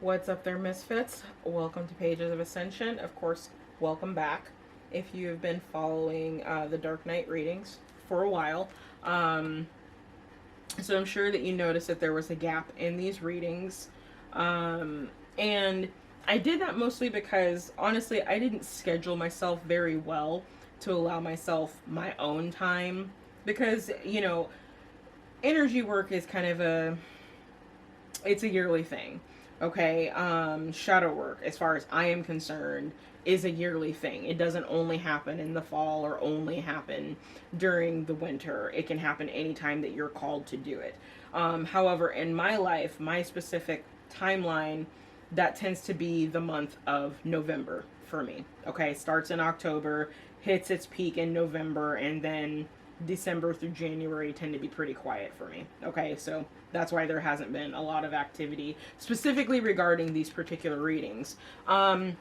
What's up there, Misfits? Welcome to Pages of Ascension. Of course, welcome back if you have been following the Dark Knight readings for a while. So I'm sure that you noticed that there was a gap in these readings. And I did that mostly because, honestly, I didn't schedule myself very well to allow myself my own time. Because, you know, energy work is kind of it's a yearly thing. Okay, shadow work, as far as I am concerned, is a yearly thing. It doesn't only happen in the fall or only happen during the winter. It can happen anytime that you're called to do it. However, in my life, my specific timeline, that tends to be the month of November for me. Okay, starts in October, hits its peak in November, and then December through January tend to be pretty quiet for me. Okay, so that's why there hasn't been a lot of activity specifically regarding these particular readings. I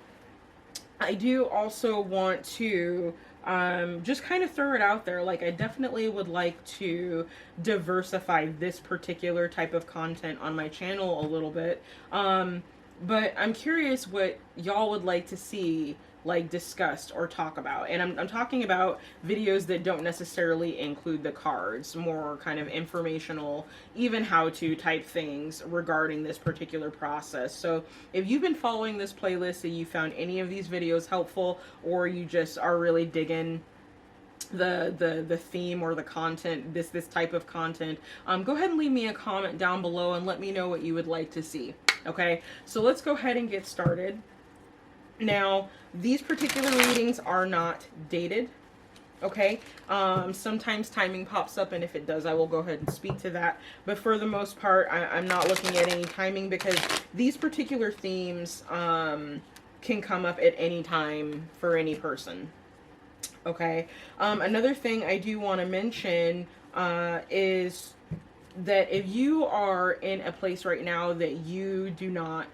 do also want to just kind of throw it out there. Like, I definitely would like to diversify this particular type of content on my channel a little bit. But I'm curious what y'all would like to see, like, discussed or talk about. And I'm talking about videos that don't necessarily include the cards, more kind of informational, even how-to type things regarding this particular process. So if you've been following this playlist and you found any of these videos helpful, or you just are really digging the theme or the content, this type of content, go ahead and leave me a comment down below and let me know what you would like to see. Okay, so let's go ahead and get started. Now, these particular readings are not dated, okay? Sometimes timing pops up, and if it does, I will go ahead and speak to that. But for the most part, I'm not looking at any timing, because these particular themes can come up at any time for any person, okay? Another thing I do want to mention is that if you are in a place right now that you do not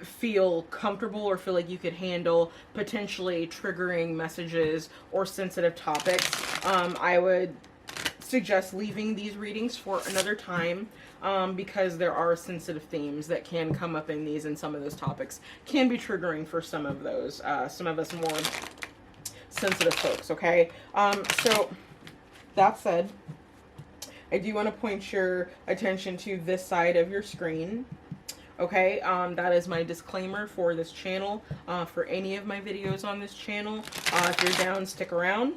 feel comfortable or feel like you could handle potentially triggering messages or sensitive topics, I would suggest leaving these readings for another time, because there are sensitive themes that can come up in these, and some of those topics can be triggering for some of those, some of us more sensitive folks, okay? So that said, I do want to point your attention to this side of your screen. Okay, that is my disclaimer for this channel, for any of my videos on this channel. If you're down, stick around.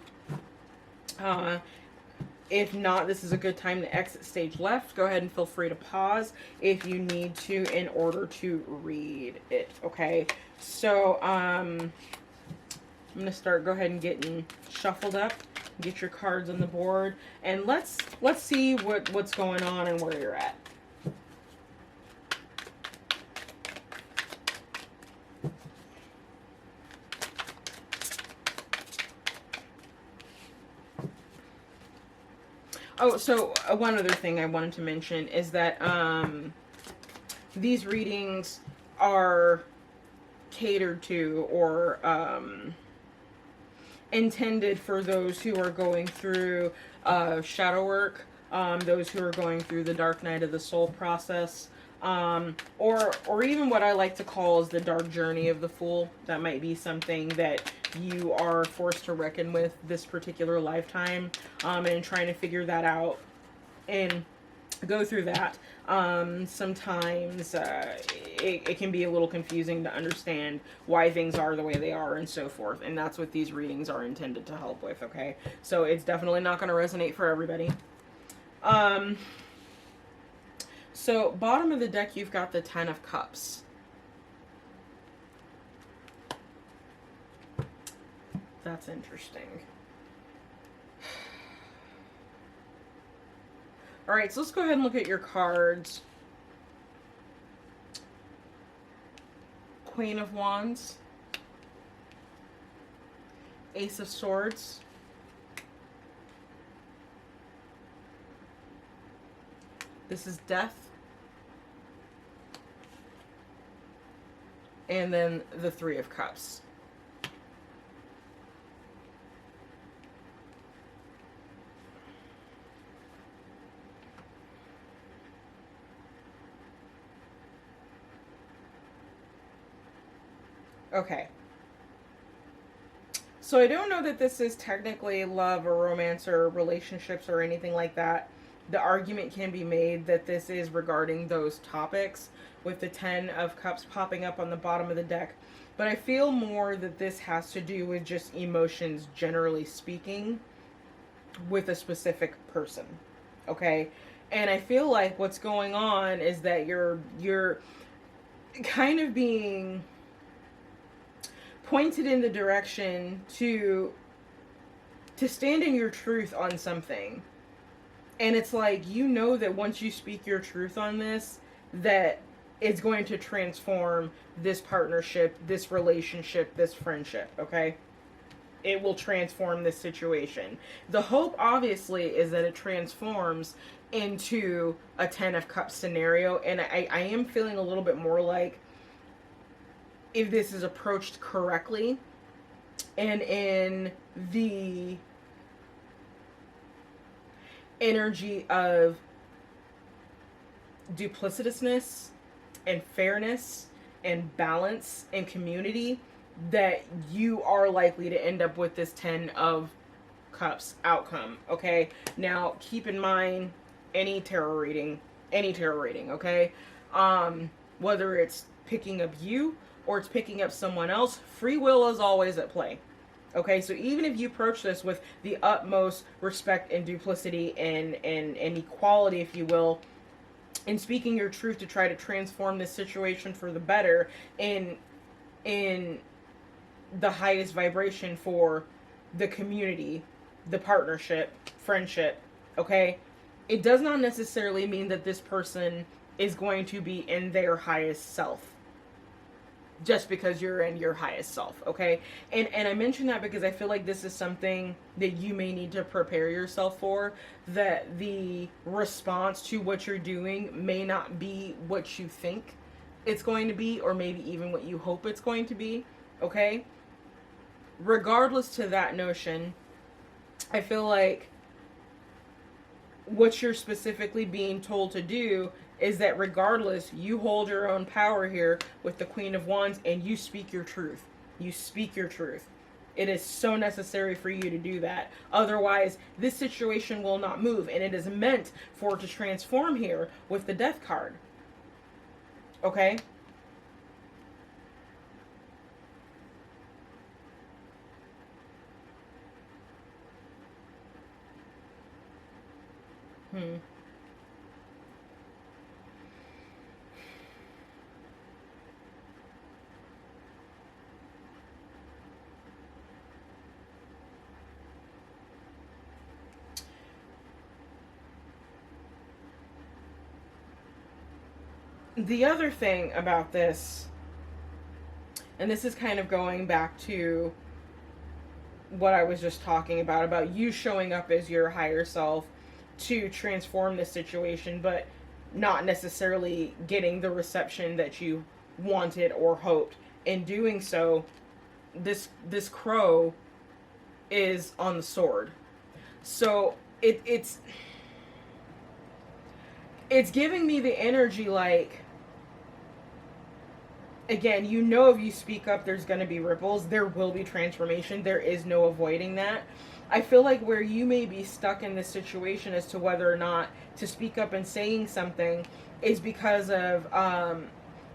If not, this is a good time to exit stage left. Go ahead and feel free to pause if you need to in order to read it, okay? So, I'm going to start, go ahead and getting shuffled up. Get your cards on the board, and let's see what's going on and where you're at. Oh, so one other thing I wanted to mention is that these readings are catered to, or intended for those who are going through shadow work, those who are going through the dark night of the soul process, or even what I like to call is the dark journey of the fool. That might be something that you are forced to reckon with this particular lifetime, and trying to figure that out and go through that. Sometimes it can be a little confusing to understand why things are the way they are and so forth, and that's what these readings are intended to help with, okay? So it's definitely not going to resonate for everybody. So bottom of the deck, you've got the Ten of Cups. That's interesting. All right, so let's go ahead and look at your cards. Queen of Wands, Ace of Swords, this is Death, and then the Three of Cups. Okay. So I don't know that this is technically love or romance or relationships or anything like that. The argument can be made that this is regarding those topics, with the Ten of Cups popping up on the bottom of the deck. But I feel more that this has to do with just emotions, generally speaking, with a specific person. Okay? And I feel like what's going on is that you're kind of being pointed in the direction to stand in your truth on something. And it's like, you know that once you speak your truth on this, that it's going to transform this partnership, this relationship, this friendship, okay? It will transform this situation. The hope, obviously, is that it transforms into a Ten of Cups scenario. And I am feeling a little bit more like, if this is approached correctly and in the energy of duplicitousness and fairness and balance and community, that you are likely to end up with this Ten of Cups outcome, okay? Now, keep in mind, any tarot reading, okay? Whether it's picking up you or it's picking up someone else, free will is always at play. Okay, so even if you approach this with the utmost respect and duplicity and equality, if you will, in speaking your truth to try to transform this situation for the better, in the highest vibration for the community, the partnership, friendship, okay, it does not necessarily mean that this person is going to be in their highest self. Just because you're in your highest self, okay? And I mention that because I feel like this is something that you may need to prepare yourself for, that the response to what you're doing may not be what you think it's going to be, or maybe even what you hope it's going to be, okay? Regardless to that notion, I feel like what you're specifically being told to do is that regardless, you hold your own power here with the Queen of Wands, and you speak your truth. You speak your truth. It is so necessary for you to do that. Otherwise, this situation will not move, and it is meant for it to transform here with the Death card. Okay? The other thing about this, and this is kind of going back to what I was just talking about you showing up as your higher self to transform this situation, but not necessarily getting the reception that you wanted or hoped. In doing so, this crow is on the sword. So it's giving me the energy like, again, you know, if you speak up, there's going to be ripples. There will be transformation. There is no avoiding that. I feel like where you may be stuck in this situation as to whether or not to speak up and saying something is because of,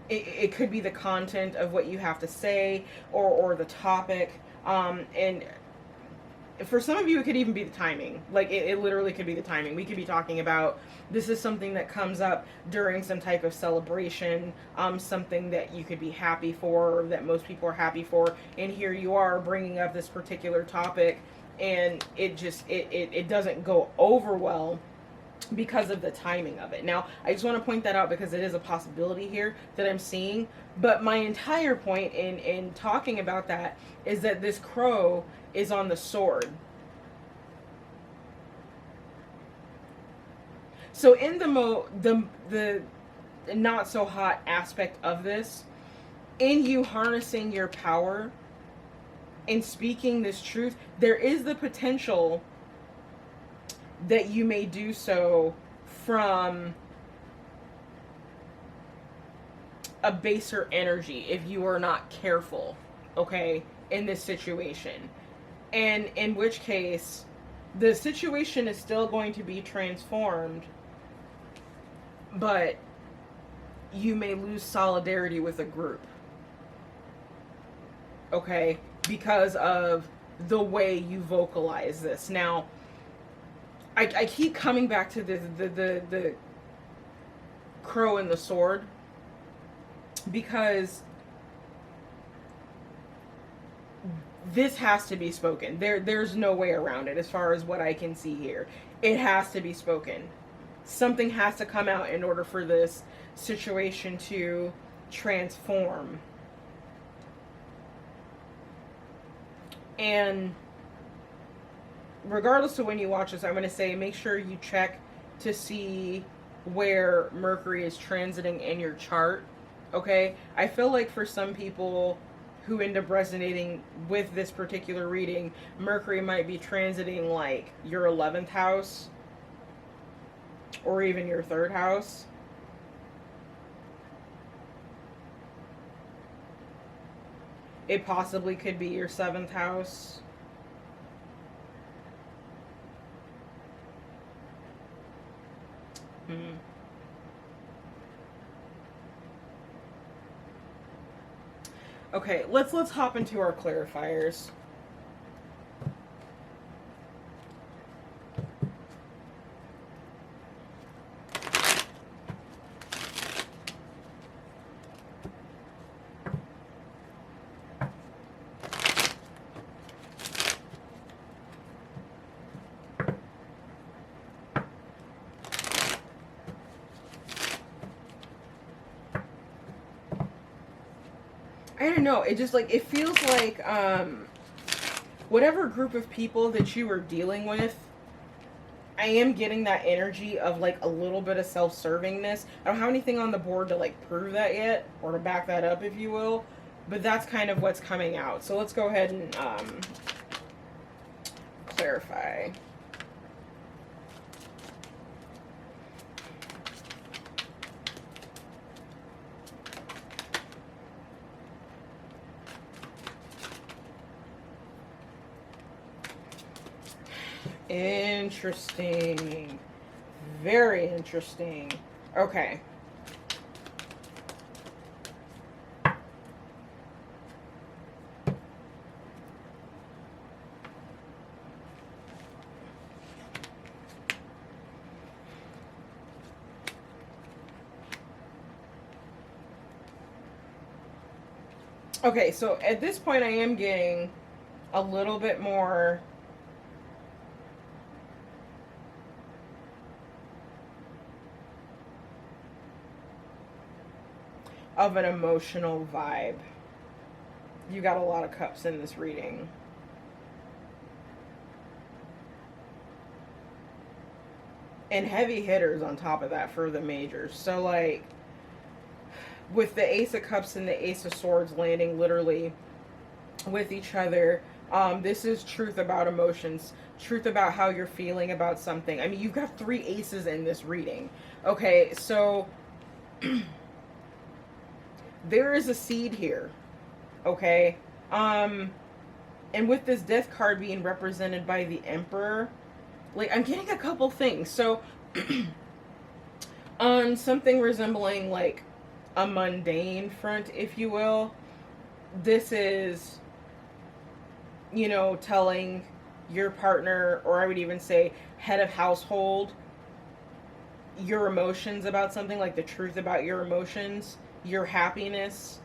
it could be the content of what you have to say, or the topic. And for some of you, it could even be the timing. Like, it literally could be the timing. We could be talking about, this is something that comes up during some type of celebration, something that you could be happy for, or that most people are happy for, and here you are bringing up this particular topic, and it just, it doesn't go over well. because of the timing of it. Now, I just want to point that out because it is a possibility here that I'm seeing. But my entire point in talking about that is that this crow is on the sword. So in the not so hot aspect of this, in you harnessing your power and speaking this truth, there is the potential that you may do so from a baser energy if you are not careful, okay, in this situation. And in which case, the situation is still going to be transformed, but you may lose solidarity with a group, okay, because of the way you vocalize this. Now, I keep coming back to the crow and the sword because this has to be spoken. There's no way around it as far as what I can see here. It has to be spoken. Something has to come out in order for this situation to transform. And regardless of when you watch this, I'm going to say make sure you check to see where Mercury is transiting in your chart. Okay? I feel like for some people who end up resonating with this particular reading, Mercury might be transiting like your 11th house or even your 3rd house. It possibly could be your 7th house. Okay, let's hop into our clarifiers. I don't know, it just like, it feels like whatever group of people that you are dealing with, I am getting that energy of like a little bit of self-servingness. I don't have anything on the board to like prove that yet, or to back that up, if you will, but that's kind of what's coming out. So let's go ahead and clarify. Interesting. Very interesting. Okay. Okay, so at this point I am getting a little bit more of an emotional vibe. You got a lot of cups in this reading. And heavy hitters on top of that for the majors. So like, with the Ace of Cups and the Ace of Swords landing literally with each other, this is truth about emotions, truth about how you're feeling about something. I mean, you've got 3 aces in this reading. Okay, so there is a seed here, okay? And with this Death card being represented by the Emperor, like, I'm getting a couple things. So, on something resembling, like, a mundane front, if you will, this is, you know, telling your partner, or I would even say head of household, your emotions about something, like the truth about your emotions, your happiness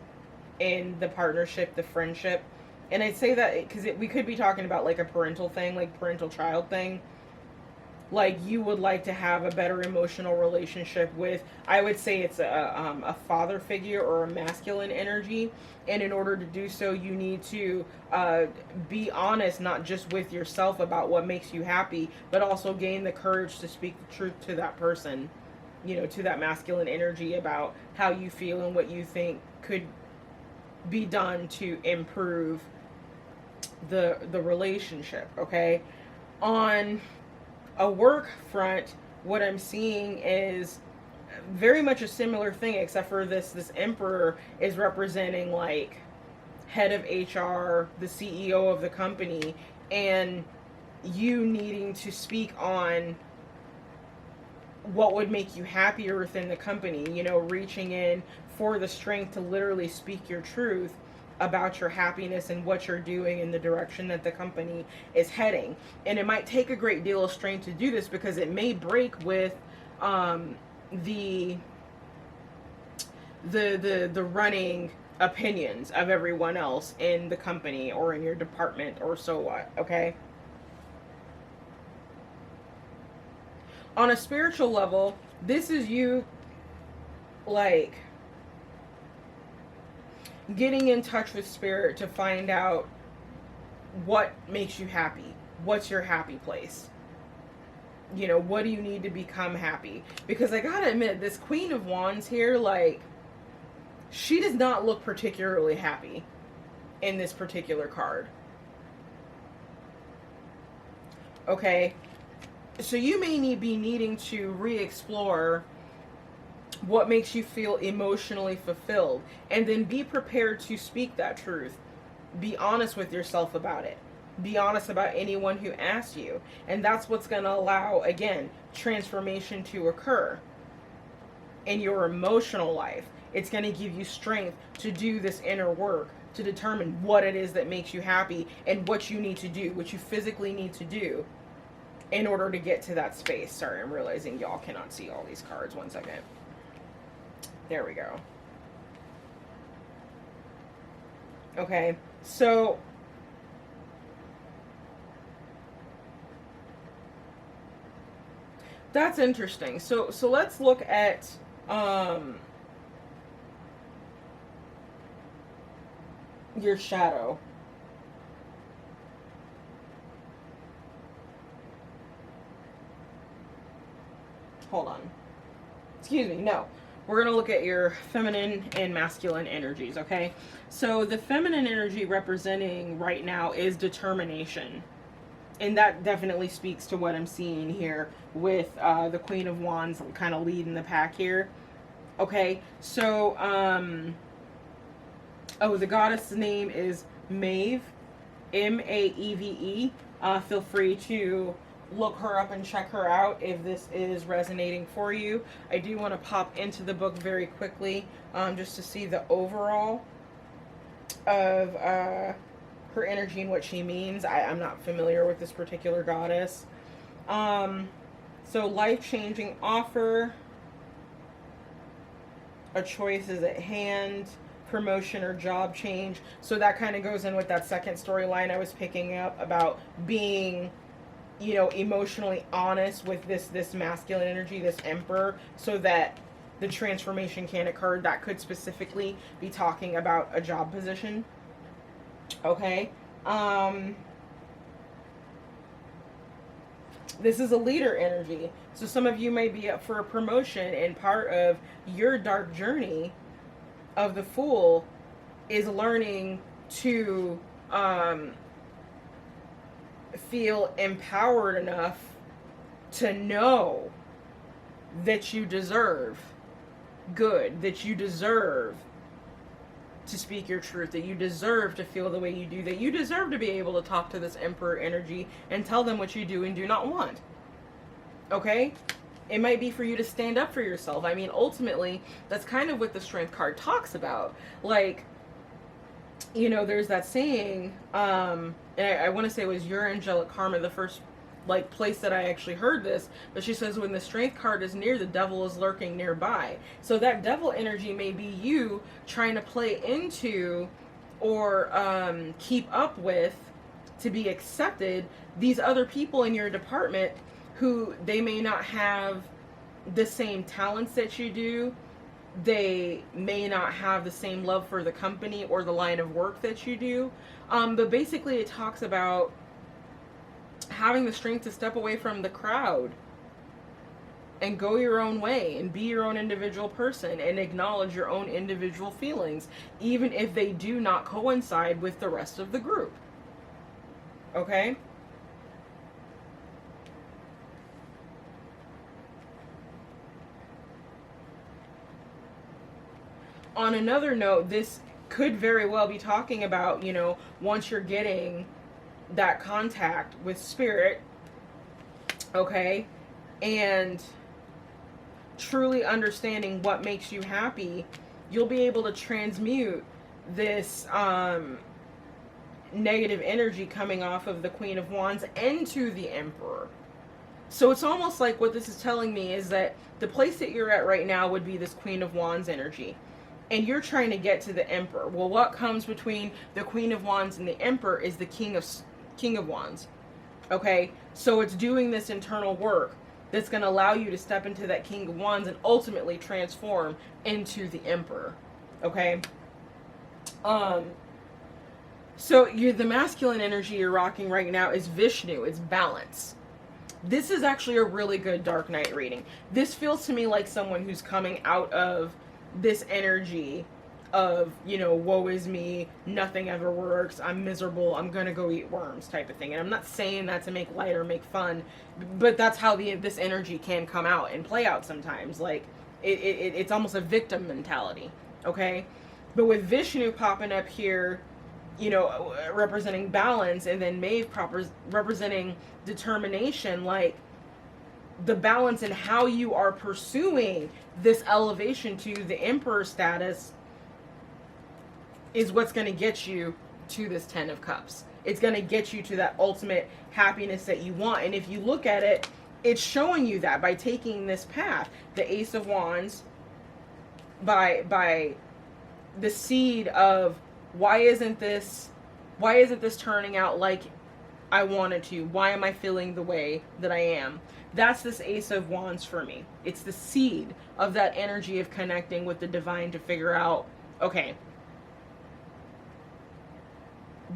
in the partnership, the friendship. And I'd say that because we could be talking about like a parental thing, like parental child thing. like you would like to have a better emotional relationship with, I would say it's a father figure or a masculine energy. And in order to do so, you need to be honest, not just with yourself about what makes you happy, but also gain the courage to speak the truth to that person, you know, to that masculine energy about how you feel and what you think could be done to improve the relationship. Okay, on a work front, what I'm seeing is very much a similar thing, except for this emperor is representing like head of HR, the CEO of the company, and you needing to speak on what would make you happier within the company, you know, reaching in for the strength to literally speak your truth about your happiness and what you're doing in the direction that the company is heading. And it might take a great deal of strength to do this, because it may break with the running opinions of everyone else in the company or in your department or so what. Okay, on a spiritual level, this is you like getting in touch with spirit to find out what makes you happy. What's your happy place? You know, what do you need to become happy? Because I gotta admit, this Queen of Wands here, like, she does not look particularly happy in this particular card. Okay, so you may be needing to re-explore what makes you feel emotionally fulfilled, and then be prepared to speak that truth. Be honest with yourself about it. Be honest about anyone who asks you. And that's what's going to allow, again, transformation to occur in your emotional life. It's going to give you strength to do this inner work, to determine what it is that makes you happy and what you need to do, what you physically need to do in order to get to that space. Sorry, I'm realizing y'all cannot see all these cards. One second. There we go. Okay, so that's interesting. So let's look at your shadow. Hold on. Excuse me. No. We're going to look at your feminine and masculine energies, okay? So the feminine energy representing right now is determination. And that definitely speaks to what I'm seeing here with the Queen of Wands kind of leading the pack here. Okay, so, the goddess' name is Maeve, M-A-E-V-E. Feel free to look her up and check her out if this is resonating for you. I do want to pop into the book very quickly just to see the overall of her energy and what she means. I'm not familiar with this particular goddess. So life-changing offer, a choice is at hand, promotion or job change. So that kind of goes in with that second storyline I was picking up about being, you know, emotionally honest with this masculine energy, this emperor, so that the transformation can occur. That could specifically be talking about a job position. Okay. This is a leader energy. So some of you may be up for a promotion, and part of your dark journey of the Fool is learning to feel empowered enough to know that you deserve good, that you deserve to speak your truth, that you deserve to feel the way you do, that you deserve to be able to talk to this emperor energy and tell them what you do and do not want. Okay? It might be for you to stand up for yourself. I mean, ultimately, that's kind of what the Strength card talks about. Like, you know, there's that saying, and I want to say it was Your Angelic Karma, the first place that I actually heard this, but she says when the Strength card is near, the devil is lurking nearby. So that devil energy may be you trying to play into or keep up with, to be accepted, these other people in your department who they may not have the same talents that you do. They may not have the same love for the company or the line of work that you do. But basically it talks about having the strength to step away from the crowd and go your own way and be your own individual person and acknowledge your own individual feelings, even if they do not coincide with the rest of the group. Okay? On another note, this could very well be talking about, you know, once you're getting that contact with spirit, okay, and truly understanding what makes you happy, you'll be able to transmute this negative energy coming off of the Queen of Wands into the Emperor. So it's almost like what this is telling me is that the place that you're at right now would be this Queen of Wands energy. And you're trying to get to the Emperor. Well, what comes between the Queen of Wands and the Emperor is the King of Wands. Okay? So it's doing this internal work that's going to allow you to step into that King of Wands and ultimately transform into the Emperor. Okay? So the masculine energy you're rocking right now is Vishnu. It's balance. This is actually a really good Dark Knight reading. This feels to me like someone who's coming out of this energy of, you know, woe is me, nothing ever works, I'm miserable, I'm gonna go eat worms type of thing. And I'm not saying that to make light or make fun, but that's how this energy can come out and play out sometimes. Like, it's almost a victim mentality, okay? But with Vishnu popping up here, you know, representing balance, and then Maeve representing determination, like, the balance in how you are pursuing this elevation to the Emperor status is what's going to get you to this 10 of Cups. It's going to get you to that ultimate happiness that you want. And if you look at it, it's showing you that by taking this path. The Ace of Wands, by the seed of why isn't this turning out like I wanted to? Why am I feeling the way that I am? That's this Ace of Wands for me. It's the seed of that energy of connecting with the divine to figure out, okay,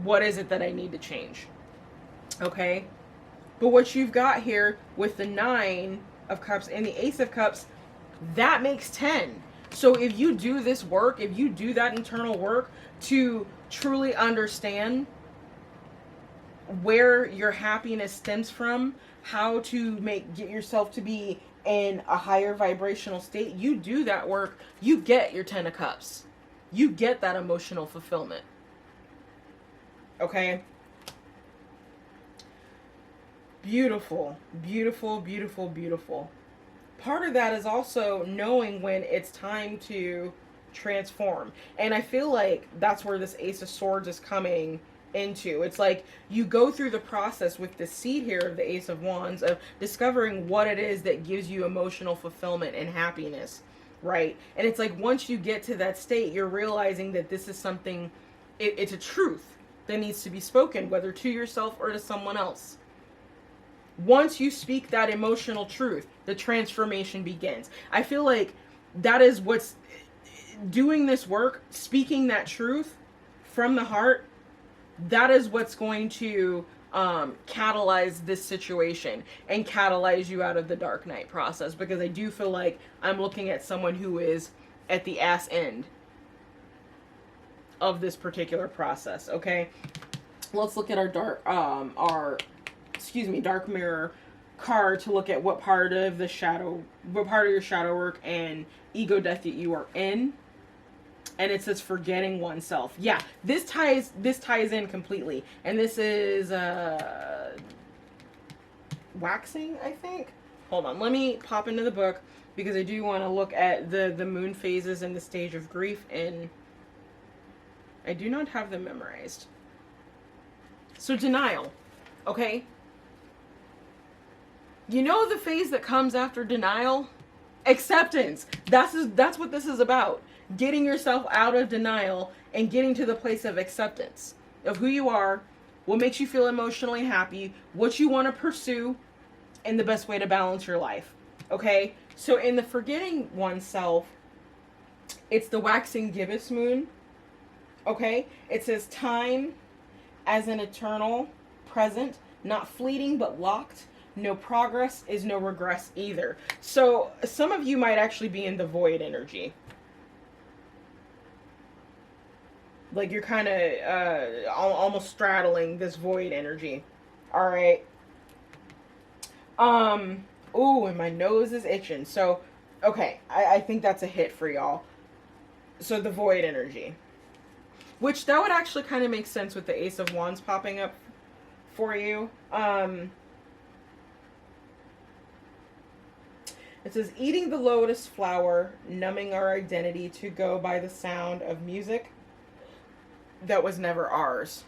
what is it that I need to change? Okay? But what you've got here with the 9 of Cups and the Ace of Cups, that makes 10. So if you do this work, if you do that internal work to truly understand where your happiness stems from, how to get yourself to be in a higher vibrational state, you do that work, you get your 10 of Cups. You get that emotional fulfillment. Okay? Beautiful, beautiful, beautiful, beautiful. Part of that is also knowing when it's time to transform. And I feel like that's where this Ace of Swords is coming into. It's like you go through the process with the seed here of the Ace of Wands of discovering what it is that gives you emotional fulfillment and happiness, right? And it's like once you get to that state, you're realizing that this is something, it's a truth that needs to be spoken, whether to yourself or to someone else. Once you speak that emotional truth, the transformation begins. I feel like that is what's doing this work, speaking that truth from the heart. That is what's going to catalyze this situation and catalyze you out of the Dark Knight process. Because I do feel like I'm looking at someone who is at the ass end of this particular process. Okay, let's look at our dark mirror card to look at what part of your shadow work and ego death that you are in. And it says forgetting oneself. Yeah, this ties in completely. And this is waxing, I think. Hold on, let me pop into the book because I do want to look at the moon phases and the stage of grief, and I do not have them memorized. So denial, okay? You know the phase that comes after denial? Acceptance. That's what this is about. Getting yourself out of denial and getting to the place of acceptance of who you are, what makes you feel emotionally happy, what you want to pursue, and the best way to balance your life. Okay? So in the forgetting oneself, it's the waxing gibbous moon. Okay? It says time as an eternal present, not fleeting but locked. No progress is no regress either. So some of you might actually be in the void energy. Like you're kind of almost straddling this void energy. All right. Ooh, and my nose is itching. So, okay, I think that's a hit for y'all. So the void energy. Which that would actually kind of make sense with the Ace of Wands popping up for you. It says, eating the lotus flower, numbing our identity to go by the sound of music that was never ours.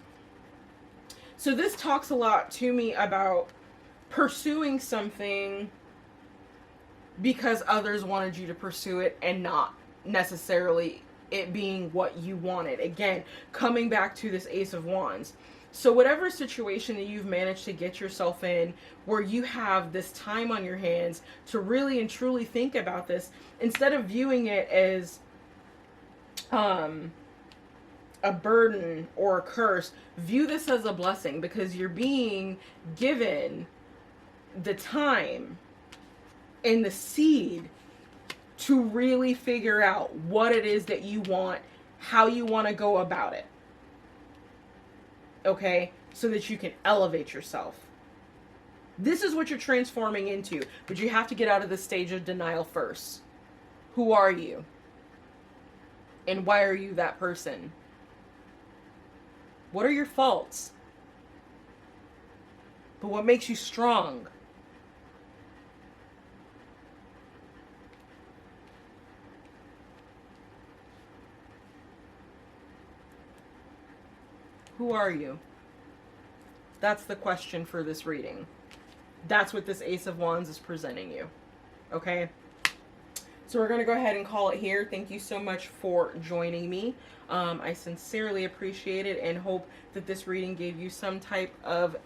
So this talks a lot to me about pursuing something because others wanted you to pursue it and not necessarily it being what you wanted. Again, coming back to this Ace of Wands. So whatever situation that you've managed to get yourself in where you have this time on your hands to really and truly think about this, instead of viewing it as a burden or a curse, view this as a blessing, because you're being given the time and the seed to really figure out what it is that you want, how you want to go about it. Okay? So that you can elevate yourself. This is what you're transforming into, but you have to get out of the stage of denial first. Who are you? And why are you that person? What are your faults? But what makes you strong? Who are you? That's the question for this reading. That's what this Ace of Wands is presenting you. Okay? So we're going to go ahead and call it here. Thank you so much for joining me. I sincerely appreciate it and hope that this reading gave you some type of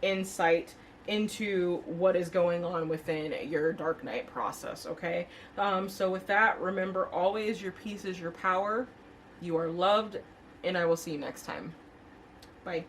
insight into what is going on within your dark night process, okay? So with that, remember always, your peace is your power. You are loved, and I will see you next time. Bye.